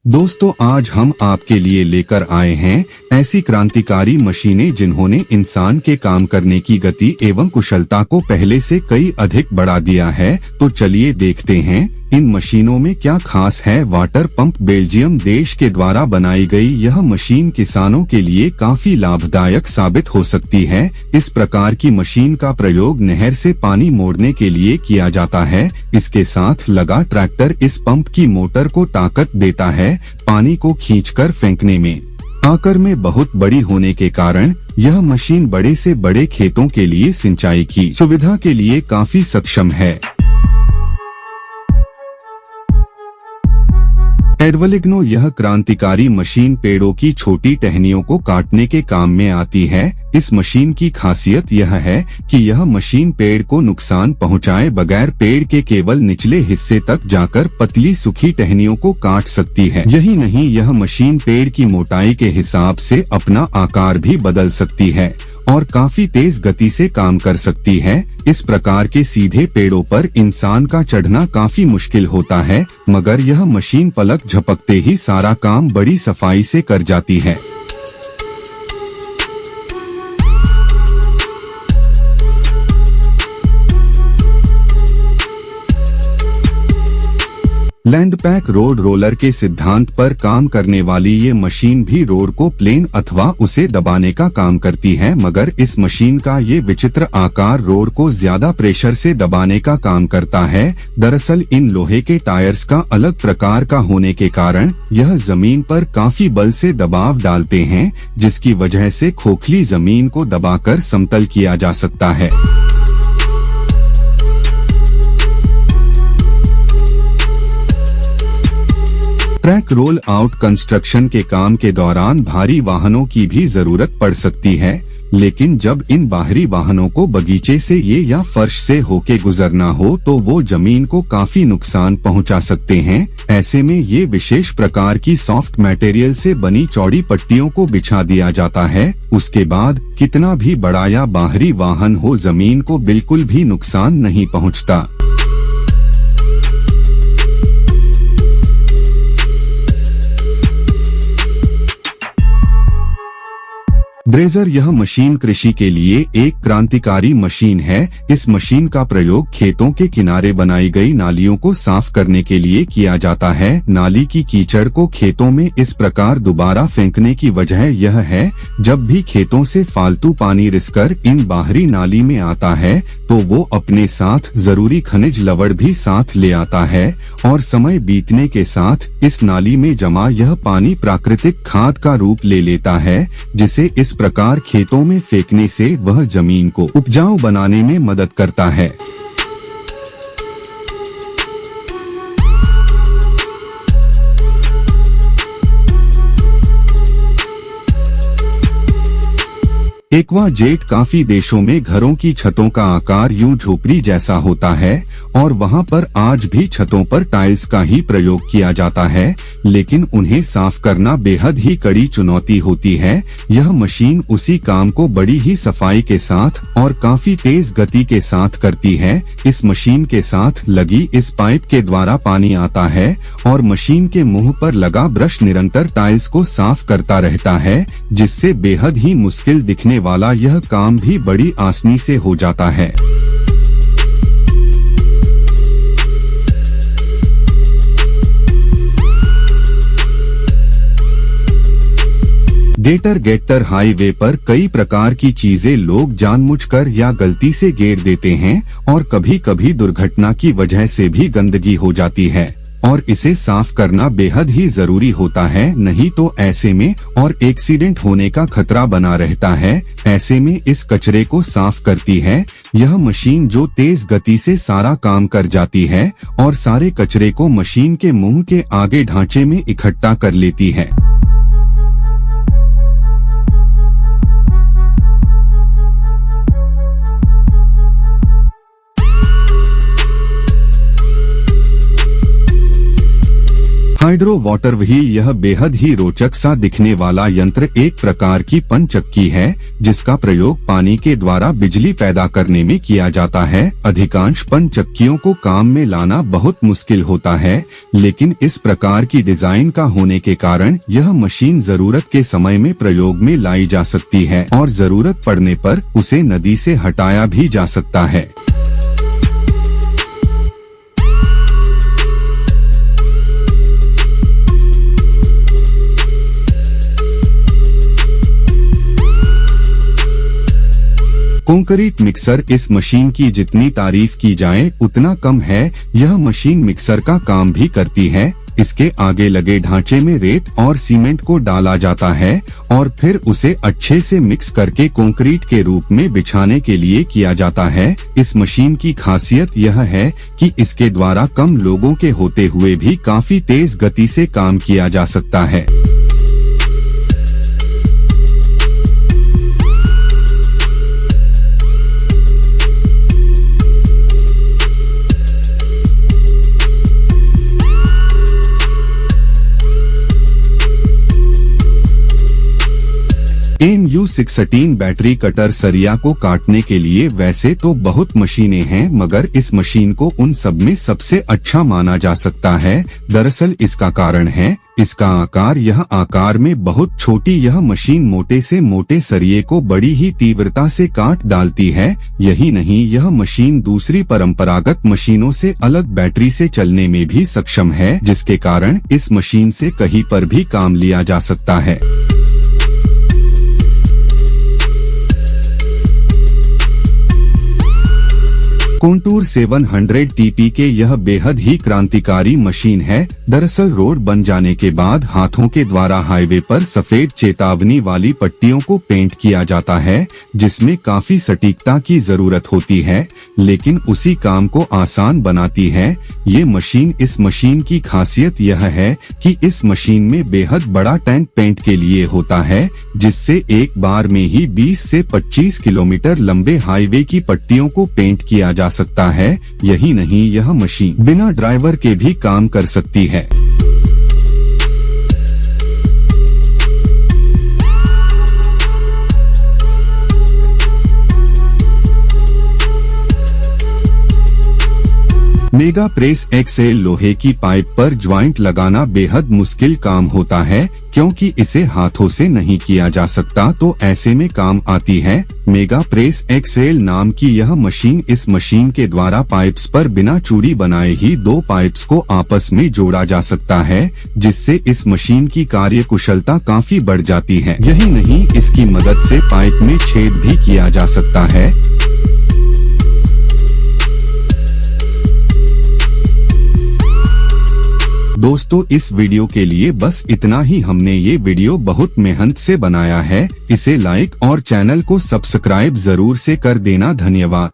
दोस्तों, आज हम आपके लिए लेकर आए हैं ऐसी क्रांतिकारी मशीनें जिन्होंने इंसान के काम करने की गति एवं कुशलता को पहले से कई अधिक बढ़ा दिया है। तो चलिए देखते हैं इन मशीनों में क्या खास है। वाटर पंप बेल्जियम देश के द्वारा बनाई गई यह मशीन किसानों के लिए काफी लाभदायक साबित हो सकती है। इस प्रकार की मशीन का प्रयोग नहर से पानी मोड़ने के लिए किया जाता है। इसके साथ लगा ट्रैक्टर इस पंप की मोटर को ताकत देता है पानी को खींचकर फेंकने में। आकार में बहुत बड़ी होने के कारण यह मशीन बड़े से बड़े खेतों के लिए सिंचाई की सुविधा के लिए काफी सक्षम है। एडवलिग्नो यह क्रांतिकारी मशीन पेड़ों की छोटी टहनियों को काटने के काम में आती है। इस मशीन की खासियत यह है कि यह मशीन पेड़ को नुकसान पहुंचाए बगैर पेड़ के केवल निचले हिस्से तक जाकर पतली सूखी टहनियों को काट सकती है। यही नहीं, यह मशीन पेड़ की मोटाई के हिसाब से अपना आकार भी बदल सकती है और काफी तेज गति से काम कर सकती है। इस प्रकार के सीधे पेड़ों पर इंसान का चढ़ना काफी मुश्किल होता है, मगर यह मशीन पलक झपकते ही सारा काम बड़ी सफाई से कर जाती है। लैंडपैक रोड रोलर के सिद्धांत पर काम करने वाली ये मशीन भी रोड को प्लेन अथवा उसे दबाने का काम करती है, मगर इस मशीन का ये विचित्र आकार रोड को ज्यादा प्रेशर से दबाने का काम करता है। दरअसल इन लोहे के टायर्स का अलग प्रकार का होने के कारण यह जमीन पर काफी बल से दबाव डालते हैं, जिसकी वजह से खोखली जमीन को दबाकर समतल किया जा सकता है। ट्रैक रोल आउट कंस्ट्रक्शन के काम के दौरान भारी वाहनों की भी जरूरत पड़ सकती है, लेकिन जब इन बाहरी वाहनों को बगीचे से ये या फर्श से होके गुजरना हो तो वो जमीन को काफी नुकसान पहुंचा सकते हैं। ऐसे में ये विशेष प्रकार की सॉफ्ट मटेरियल से बनी चौड़ी पट्टियों को बिछा दिया जाता है। उसके बाद कितना भी बड़ा या बाहरी वाहन हो, जमीन को बिल्कुल भी नुकसान नहीं पहुँचता। ड्रेजर यह मशीन कृषि के लिए एक क्रांतिकारी मशीन है। इस मशीन का प्रयोग खेतों के किनारे बनाई गई नालियों को साफ करने के लिए किया जाता है। नाली की कीचड़ को खेतों में इस प्रकार दोबारा फेंकने की वजह यह है, जब भी खेतों से फालतू पानी रिसकर इन बाहरी नाली में आता है तो वो अपने साथ जरूरी खनिज लवण भी साथ ले आता है और समय बीतने के साथ इस नाली में जमा यह पानी प्राकृतिक खाद का रूप ले लेता है, जिसे इस प्रकार खेतों में फेंकने से वह जमीन को उपजाऊ बनाने में मदद करता है। एक्वा जेट काफी देशों में घरों की छतों का आकार यूं झोपड़ी जैसा होता है और वहां पर आज भी छतों पर टाइल्स का ही प्रयोग किया जाता है, लेकिन उन्हें साफ करना बेहद ही कड़ी चुनौती होती है। यह मशीन उसी काम को बड़ी ही सफाई के साथ और काफी तेज गति के साथ करती है। इस मशीन के साथ लगी इस पाइप के द्वारा पानी आता है और मशीन के मुंह पर लगा ब्रश निरंतर टाइल्स को साफ करता रहता है, जिससे बेहद ही मुश्किल दिखने वाला यह काम भी बड़ी आसानी से हो जाता है। गेटर हाईवे पर कई प्रकार की चीजें लोग जानबूझकर या गलती से गिरा देते हैं और कभी कभी दुर्घटना की वजह से भी गंदगी हो जाती है और इसे साफ करना बेहद ही जरूरी होता है, नहीं तो ऐसे में और एक्सीडेंट होने का खतरा बना रहता है। ऐसे में इस कचरे को साफ करती है यह मशीन, जो तेज गति से सारा काम कर जाती है और सारे कचरे को मशीन के मुंह के आगे ढांचे में इकट्ठा कर लेती है। हाइड्रो वाटर व्हील यह बेहद ही रोचक सा दिखने वाला यंत्र एक प्रकार की पनचक्की है जिसका प्रयोग पानी के द्वारा बिजली पैदा करने में किया जाता है। अधिकांश पनचक्कियों को काम में लाना बहुत मुश्किल होता है, लेकिन इस प्रकार की डिजाइन का होने के कारण यह मशीन जरूरत के समय में प्रयोग में लाई जा सकती है और जरूरत पड़ने पर उसे नदी से हटाया भी जा सकता है। कंक्रीट मिक्सर इस मशीन की जितनी तारीफ की जाए उतना कम है। यह मशीन मिक्सर का काम भी करती है। इसके आगे लगे ढांचे में रेत और सीमेंट को डाला जाता है और फिर उसे अच्छे से मिक्स करके कंक्रीट के रूप में बिछाने के लिए किया जाता है। इस मशीन की खासियत यह है कि इसके द्वारा कम लोगों के होते हुए भी काफी तेज गति से काम किया जा सकता है। MU16 बैटरी कटर सरिया को काटने के लिए वैसे तो बहुत मशीनें हैं, मगर इस मशीन को उन सब में सबसे अच्छा माना जा सकता है। दरअसल इसका कारण है इसका आकार। यह आकार में बहुत छोटी यह मशीन मोटे से मोटे सरिये को बड़ी ही तीव्रता से काट डालती है। यही नहीं, यह मशीन दूसरी परंपरागत मशीनों से अलग बैटरी से चलने में भी सक्षम है, जिसके कारण इस मशीन से कहीं पर भी काम लिया जा सकता है। कोंटूर 700 TP के यह बेहद ही क्रांतिकारी मशीन है। दरअसल रोड बन जाने के बाद हाथों के द्वारा हाईवे पर सफेद चेतावनी वाली पट्टियों को पेंट किया जाता है, जिसमें काफी सटीकता की जरूरत होती है, लेकिन उसी काम को आसान बनाती है ये मशीन। इस मशीन की खासियत यह है कि इस मशीन में बेहद बड़ा टैंक पेंट के लिए होता है, जिससे एक बार में ही 20 से 25 किलोमीटर लंबे हाईवे की पट्टियों को पेंट किया जा सकता है। यही नहीं, यह मशीन बिना ड्राइवर के भी काम कर सकती है। मेगा प्रेस एक्सएल लोहे की पाइप पर ज्वाइंट लगाना बेहद मुश्किल काम होता है, क्योंकि इसे हाथों से नहीं किया जा सकता, तो ऐसे में काम आती है मेगा प्रेस एक्सएल नाम की यह मशीन। इस मशीन के द्वारा पाइप्स पर बिना चूड़ी बनाए ही दो पाइप्स को आपस में जोड़ा जा सकता है, जिससे इस मशीन की कार्य कुशलता काफी बढ़ जाती है। यही नहीं, इसकी मदद से पाइप में छेद भी किया जा सकता है। दोस्तों, इस वीडियो के लिए बस इतना ही। हमने ये वीडियो बहुत मेहनत से बनाया है। इसे लाइक और चैनल को सब्सक्राइब जरूर से कर देना। धन्यवाद।